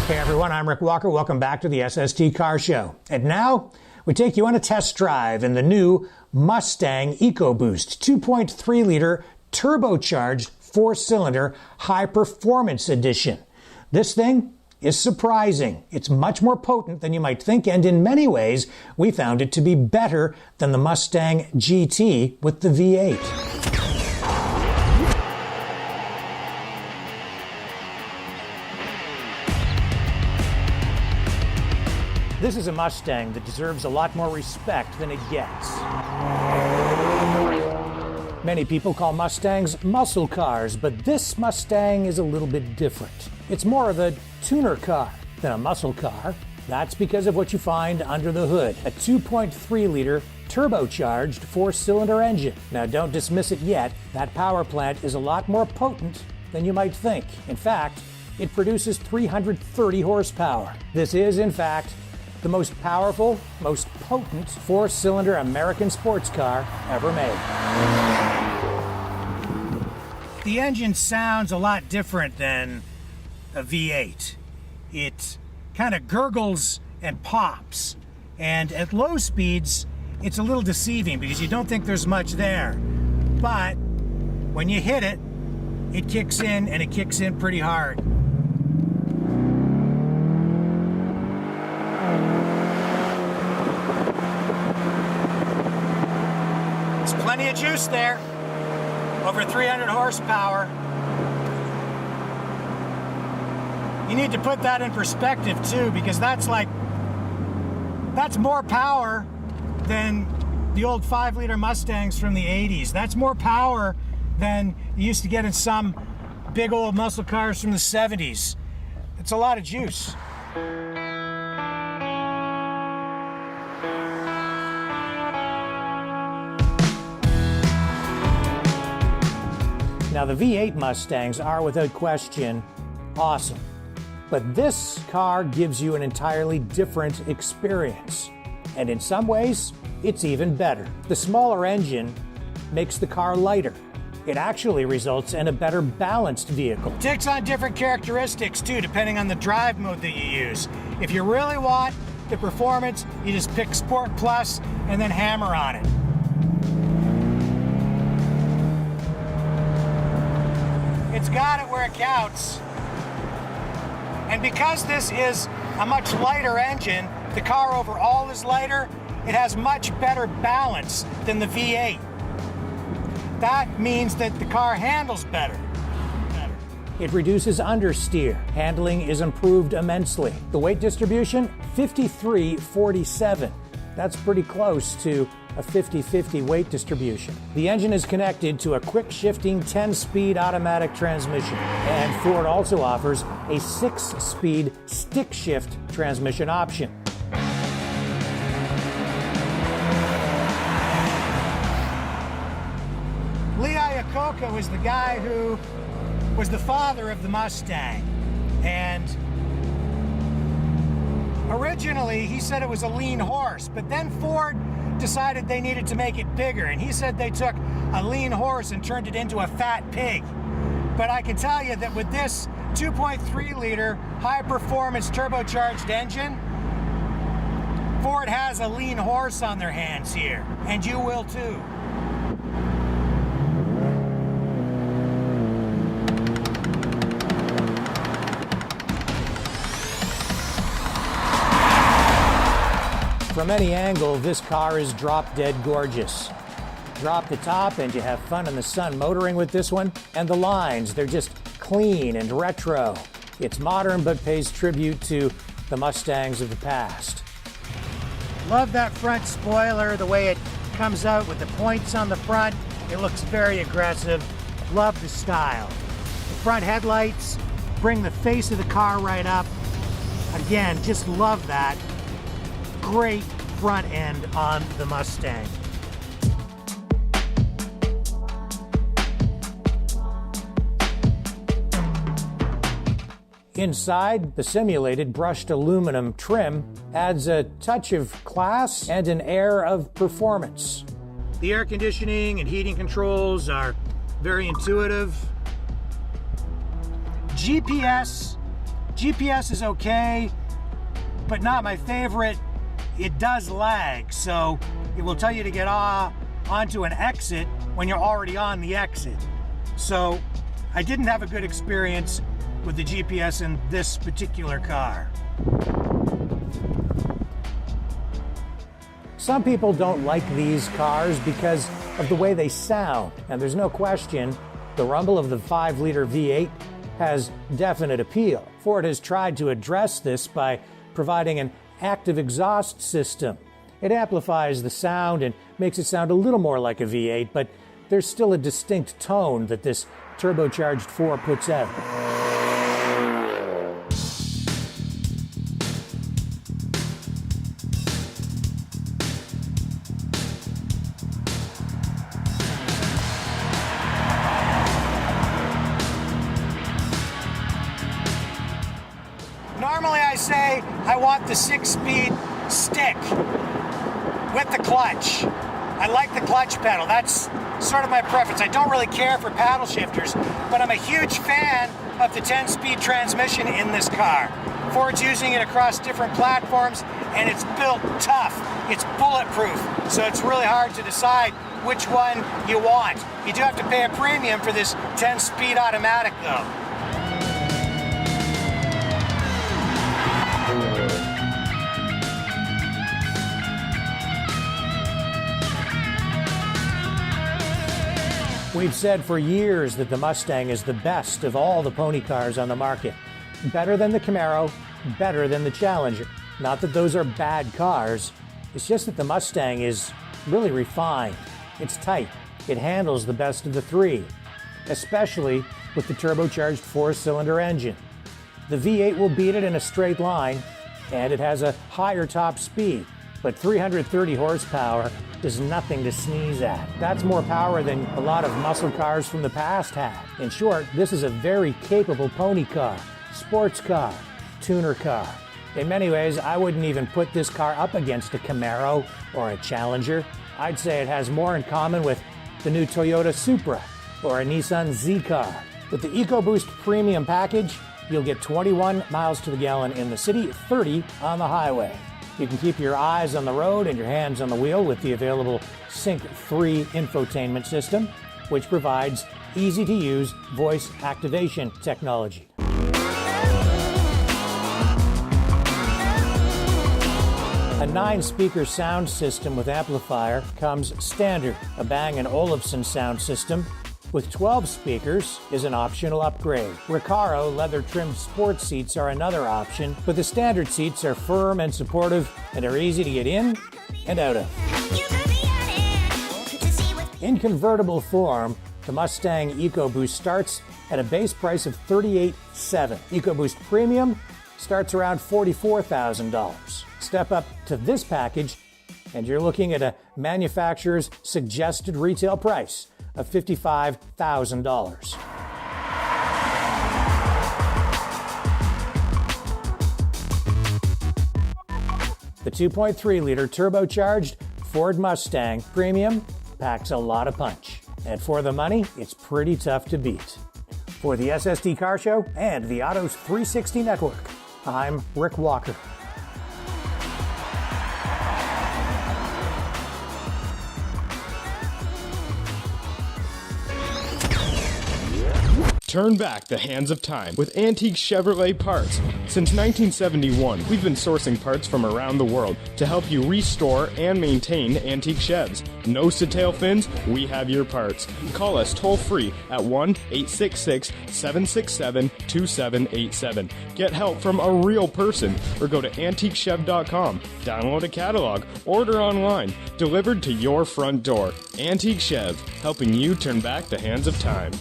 Hey everyone, I'm Rick Walker. Welcome back to the SST Car Show. And now we take you on a test drive in the new Mustang EcoBoost 2.3 liter turbocharged 4-cylinder high performance edition. This thing is surprising. It's much more potent than you might think, and in many ways we found it to be better than the Mustang GT with the V8. This is a Mustang that deserves a lot more respect than it gets. Many people call Mustangs muscle cars, but this Mustang is a little bit different. It's more of a tuner car than a muscle car. That's because of what you find under the hood. A 2.3 liter turbocharged 4-cylinder engine. Now don't dismiss it yet. That power plant is a lot more potent than you might think. In fact, it produces 330 horsepower. This is, in fact, the most powerful, most potent 4-cylinder American sports car ever made. The engine sounds a lot different than a V8. It kind of gurgles and pops, and at low speeds it's a little deceiving because you don't think there's much there. But when you hit it, it kicks in, and it kicks in pretty hard. Plenty of juice there, over 300 horsepower. You need to put that in perspective too, because that's more power than the old 5-liter Mustangs from the 80s. That's more power than you used to get in some big old muscle cars from the 70s. It's a lot of juice. Now, the V8 Mustangs are, without question, awesome. But this car gives you an entirely different experience. And in some ways, it's even better. The smaller engine makes the car lighter. It actually results in a better balanced vehicle. It takes on different characteristics, too, depending on the drive mode that you use. If you really want the performance, you just pick Sport Plus and then hammer on it. It's got it where it counts. And because this is a much lighter engine, the car overall is lighter, it has much better balance than the V8. That means that the car handles better. It reduces understeer. Handling is improved immensely. The weight distribution, 53-47. That's pretty close to a 50-50 weight distribution. The engine is connected to a quick-shifting 10-speed automatic transmission, and Ford also offers a 6-speed stick-shift transmission option. Lee Iacocca was the guy who was the father of the Mustang, and originally he said it was a lean horse, but then Ford decided they needed to make it bigger, and he said they took a lean horse and turned it into a fat pig. But I can tell you that with this 2.3 liter high performance turbocharged engine, Ford has a lean horse on their hands here, and you will too. From any angle, this car is drop-dead gorgeous. Drop the top and you have fun in the sun motoring with this one. And the lines, they're just clean and retro. It's modern but pays tribute to the Mustangs of the past. Love that front spoiler, the way it comes out with the points on the front. It looks very aggressive. Love the style. The front headlights bring the face of the car right up. Again, just love that. Great front end on the Mustang. Inside, the simulated brushed aluminum trim adds a touch of class and an air of performance. The air conditioning and heating controls are very intuitive. GPS GPS is okay, but not my favorite. It does lag, so it will tell you to get onto an exit when you're already on the exit. So I didn't have a good experience with the GPS in this particular car. Some people don't like these cars because of the way they sound, and there's no question the rumble of the 5-liter V8 has definite appeal. Ford has tried to address this by providing an active exhaust system. It amplifies the sound and makes it sound a little more like a V8, but there's still a distinct tone that this turbocharged 4 puts out. Normally I say I want the 6-speed stick with the clutch. I like the clutch pedal. That's sort of my preference. I don't really care for paddle shifters, but I'm a huge fan of the 10-speed transmission in this car. Ford's using it across different platforms, and it's built tough. It's bulletproof, so it's really hard to decide which one you want. You do have to pay a premium for this 10-speed automatic, though. We've said for years that the Mustang is the best of all the pony cars on the market. Better than the Camaro, better than the Challenger. Not that those are bad cars, it's just that the Mustang is really refined. It's tight. It handles the best of the three, especially with the turbocharged 4-cylinder engine. The V8 will beat it in a straight line, and it has a higher top speed, but 330 horsepower is nothing to sneeze at. That's more power than a lot of muscle cars from the past had. In short, this is a very capable pony car, sports car, tuner car. In many ways, I wouldn't even put this car up against a Camaro or a Challenger. I'd say it has more in common with the new Toyota Supra or a Nissan Z-Car. With the EcoBoost Premium Package, you'll get 21 miles to the gallon in the city, 30 on the highway. You can keep your eyes on the road and your hands on the wheel with the available Sync 3 infotainment system, which provides easy-to-use voice activation technology. A 9-speaker sound system with amplifier comes standard. A Bang & Olufsen sound system with 12 speakers is an optional upgrade. Recaro leather-trimmed sports seats are another option, but the standard seats are firm and supportive and are easy to get in and out of. In convertible form, the Mustang EcoBoost starts at a base price of $38,700. EcoBoost Premium starts around $44,000. Step up to this package, and you're looking at a manufacturer's suggested retail price of $55,000. The 2.3-liter turbocharged Ford Mustang Premium packs a lot of punch. And for the money, it's pretty tough to beat. For the SSD Car Show and the Autos 360 Network, I'm Rick Walker. Turn back the hands of time with Antique Chevrolet Parts. Since 1971, we've been sourcing parts from around the world to help you restore and maintain antique Chevs. Nose to tail fins, we have your parts. Call us toll free at 1-866-767-2787. Get help from a real person or go to antiquechev.com. Download a catalog, order online, delivered to your front door. Antique Chev, helping you turn back the hands of time.